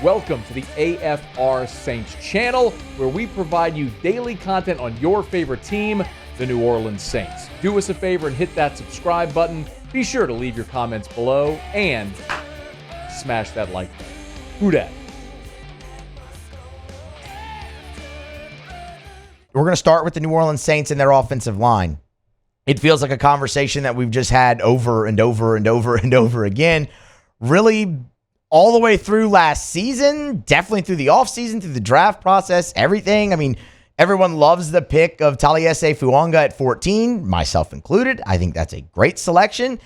Welcome to the AFR Saints channel, where we provide you daily content on your favorite team, the New Orleans Saints. Do us a favor and hit that subscribe button. Be sure to leave your comments below and smash that like button. Who dat? We're going to start with the New Orleans Saints and their offensive line. It feels like a conversation that we've just had over and over and over and over again. Really, all the way through last season, definitely through the offseason, through the draft process, everything. I mean, everyone loves the pick of Taliesin Fuanga at 14, myself included. I think that's a great selection.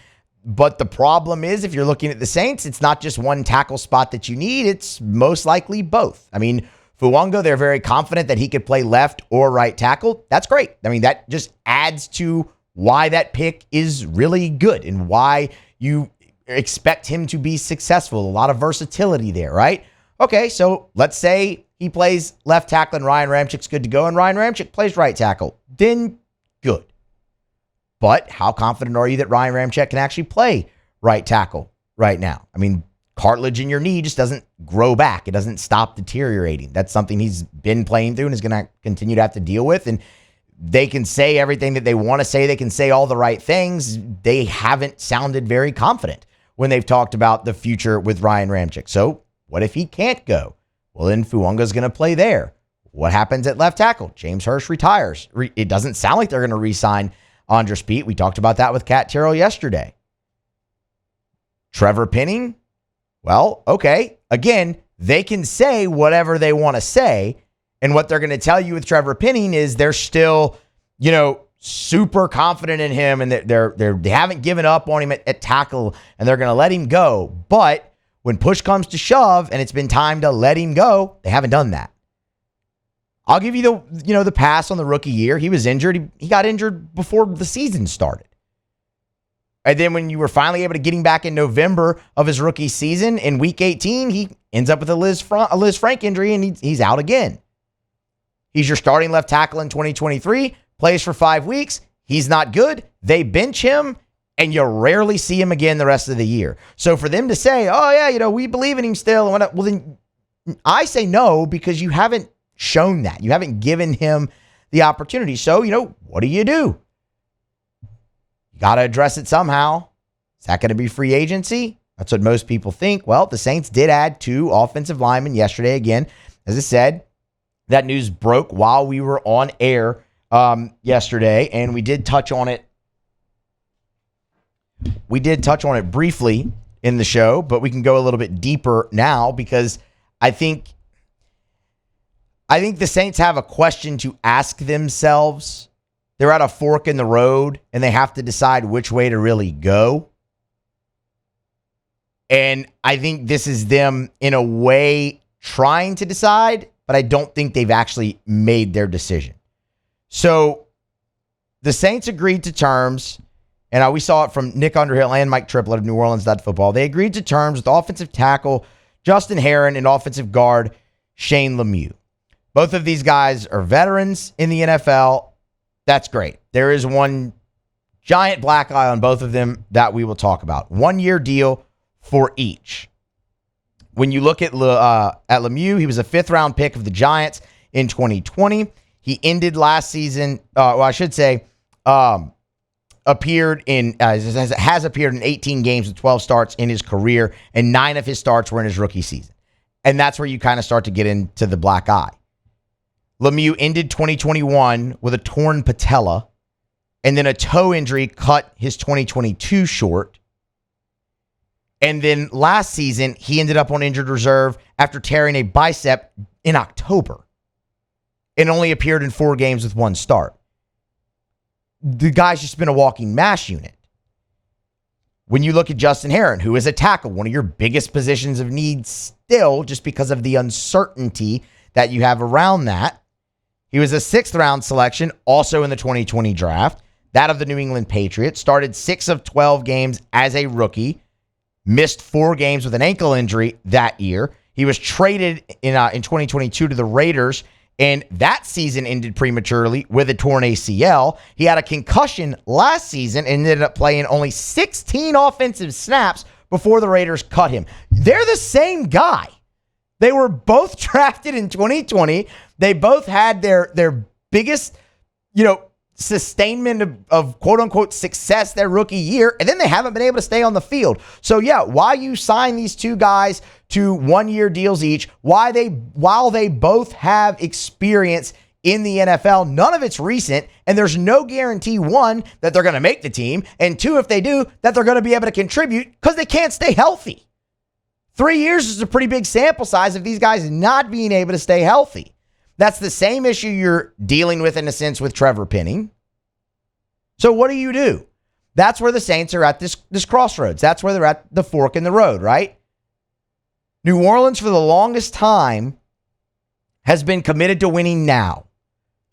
But the problem is, if you're looking at the Saints, it's not just one tackle spot that you need. It's most likely both. I mean, Fuanga, they're very confident that he could play left or right tackle. That's great. I mean, that just adds to why that pick is really good and why you expect him to be successful. A lot of versatility there, right? Okay, so let's say he plays left tackle and Ryan Ramczyk's good to go and Ryan Ramczyk plays right tackle. Then good. But how confident are you that Ryan Ramczyk can actually play right tackle right now? I mean, cartilage in your knee just doesn't grow back. It doesn't stop deteriorating. That's something he's been playing through and is going to continue to have to deal with. And they can say everything that they want to say. They can say all the right things. They haven't sounded very confident when they've talked about the future with Ryan Ramczyk. So what if he can't go? Well, then Fuanga's going to play there. What happens at left tackle? James Hurst retires. It doesn't sound like they're going to re-sign Andres Pete. We talked about that with Cat Terrell yesterday. Trevor Penning? Well, okay. Again, they can say whatever they want to say. And what they're going to tell you with Trevor Penning is they're still, super confident in him and they haven't given up on him at tackle and they're going to let him go. But when push comes to shove and it's been time to let him go, they haven't done that. I'll give you the pass on the rookie year. He was injured. He got injured before the season started. And then when you were finally able to get him back in November of his rookie season, in week 18, he ends up with a Liz Frank injury and he's out again. He's your starting left tackle in 2023, plays for 5 weeks. He's not good. They bench him and you rarely see him again the rest of the year. So for them to say, oh yeah, we believe in him still. Well, then I say no, because you haven't shown that. You haven't given him the opportunity. So, what do? You got to address it somehow. Is that going to be free agency? That's what most people think. Well, the Saints did add 2 offensive linemen yesterday. Again, as I said, that news broke while we were on air yesterday, and we did touch on it. We did touch on it briefly in the show, but we can go a little bit deeper now because I think the Saints have a question to ask themselves. They're at a fork in the road, and they have to decide which way to really go. And I think this is them, in a way, trying to decide, but I don't think they've actually made their decision. So the Saints agreed to terms, and we saw it from Nick Underhill and Mike Triplett of New Orleans Football. They agreed to terms with offensive tackle Justin Herron and offensive guard Shane Lemieux. Both of these guys are veterans in the NFL. That's great. There is one giant black eye on both of them that we will talk about. 1-year deal for each. When you look at Lemieux, he was a 5th-round pick of the Giants in 2020. He ended last season, appeared in 18 games with 12 starts in his career, and 9 of his starts were in his rookie season. And that's where you kind of start to get into the black eye. Lemieux ended 2021 with a torn patella, and then a toe injury cut his 2022 short. And then last season, he ended up on injured reserve after tearing a bicep in October and only appeared in 4 games with 1 start. The guy's just been a walking mash unit. When you look at Justin Herron, who is a tackle, one of your biggest positions of need still, just because of the uncertainty that you have around that. He was a 6th-round selection, also in the 2020 draft, that of the New England Patriots. Started 6 of 12 games as a rookie. Missed 4 games with an ankle injury that year. He was traded in 2022 to the Raiders, and that season ended prematurely with a torn ACL. He had a concussion last season and ended up playing only 16 offensive snaps before the Raiders cut him. They're the same guy They were both drafted in 2020. They both had their biggest, sustainment of quote unquote success their rookie year, and then they haven't been able to stay on the field. So yeah, why you sign these two guys to 1-year deals each, while they both have experience in the NFL, none of it's recent, and there's no guarantee, one, that they're going to make the team, and two, if they do, that they're going to be able to contribute because they can't stay healthy. 3 years is a pretty big sample size of these guys not being able to stay healthy. That's the same issue you're dealing with, in a sense, with Trevor Penning. So what do? That's where the Saints are at this crossroads. That's where they're at the fork in the road, right? New Orleans, for the longest time, has been committed to winning now.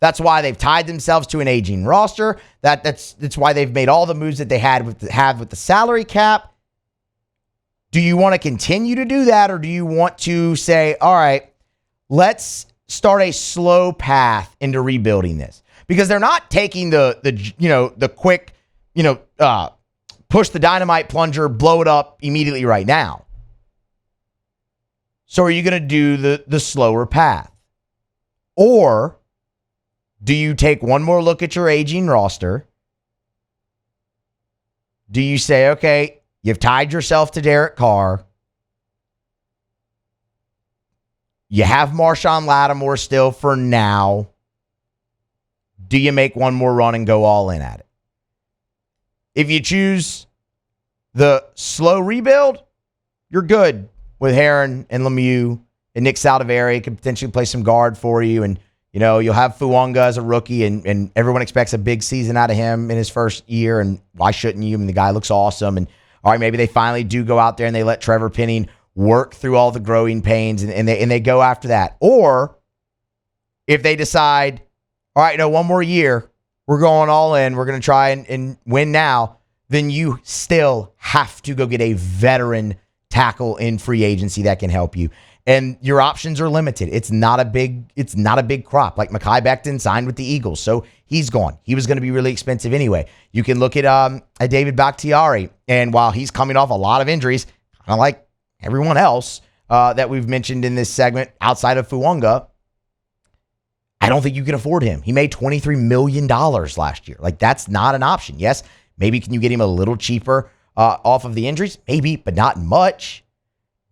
That's why they've tied themselves to an aging roster. That's why they've made all the moves that they have with the salary cap. Do you want to continue to do that, or do you want to say, all right, let's start a slow path into rebuilding this? Because they're not taking the quick, push the dynamite plunger, blow it up immediately right now. So are you going to do the slower path? Or do you take one more look at your aging roster? Do you say, okay, you've tied yourself to Derek Carr. You have Marshawn Lattimore still for now. Do you make one more run and go all in at it? If you choose the slow rebuild, you're good with Heron and Lemieux, and Nick Saldiveri could potentially play some guard for you. And, you'll have Fuanga as a rookie, and everyone expects a big season out of him in his first year. And why shouldn't you? I mean, the guy looks awesome. And all right, maybe they finally do go out there and they let Trevor Penning work through all the growing pains, and they go after that. Or if they decide, all right, one more year, we're going all in, we're going to try and win now, then you still have to go get a veteran tackle in free agency that can help you. And your options are limited. It's not a big crop. Like Mekhi Becton signed with the Eagles, so he's gone. He was going to be really expensive anyway. You can look at David Bakhtiari, and while he's coming off a lot of injuries, kind of like everyone else that we've mentioned in this segment outside of Fuanga, I don't think you can afford him. He made $23 million last year. Like, that's not an option. Yes, maybe can you get him a little cheaper off of the injuries? Maybe, but not much.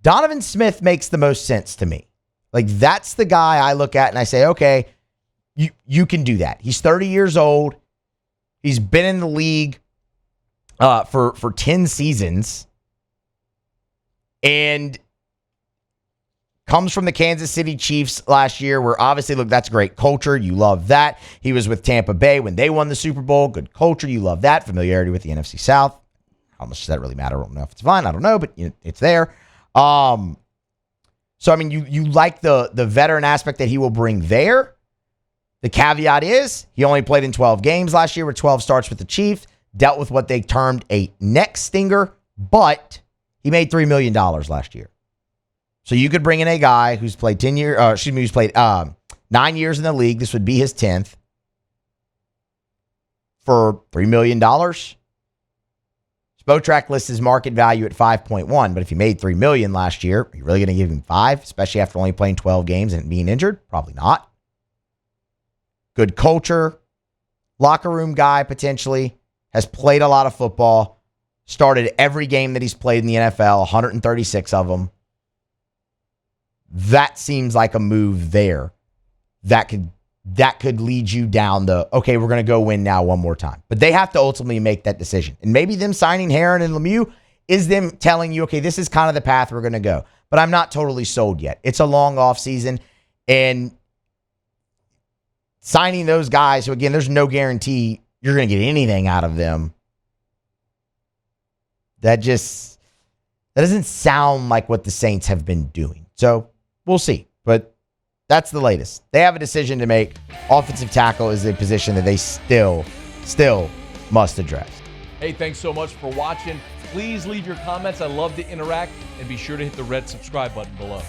Donovan Smith makes the most sense to me. Like, that's the guy I look at and I say, okay, you can do that. He's 30 years old. He's been in the league for 10 seasons and comes from the Kansas City Chiefs last year, where obviously, look, that's great culture. You love that. He was with Tampa Bay when they won the Super Bowl. Good culture. You love that. Familiarity with the NFC South. How much does that really matter? I don't know if it's fine. I don't know, but it's there. So, I mean, you like the veteran aspect that he will bring there. The caveat is he only played in 12 games last year with 12 starts with the Chiefs, dealt with what they termed a neck stinger, but he made $3 million last year. So you could bring in a guy who's played 9 years in the league. This would be his 10th for $3 million. Spotrac lists his market value at 5.1, but if he made $3 million last year, are you really going to give him 5, especially after only playing 12 games and being injured? Probably not. Good culture, locker room guy potentially, has played a lot of football, started every game that he's played in the NFL, 136 of them. That seems like a move there that could lead you down the, okay, we're going to go win now one more time. But they have to ultimately make that decision. And maybe them signing Heron and Lemieux is them telling you, okay, this is kind of the path we're going to go. But I'm not totally sold yet. It's a long offseason. And signing those guys who, again, there's no guarantee you're going to get anything out of them. That doesn't sound like what the Saints have been doing. So we'll see. But that's the latest. They have a decision to make. Offensive tackle is a position that they still must address. Hey, thanks so much for watching. Please leave your comments. I love to interact. And be sure to hit the red subscribe button below.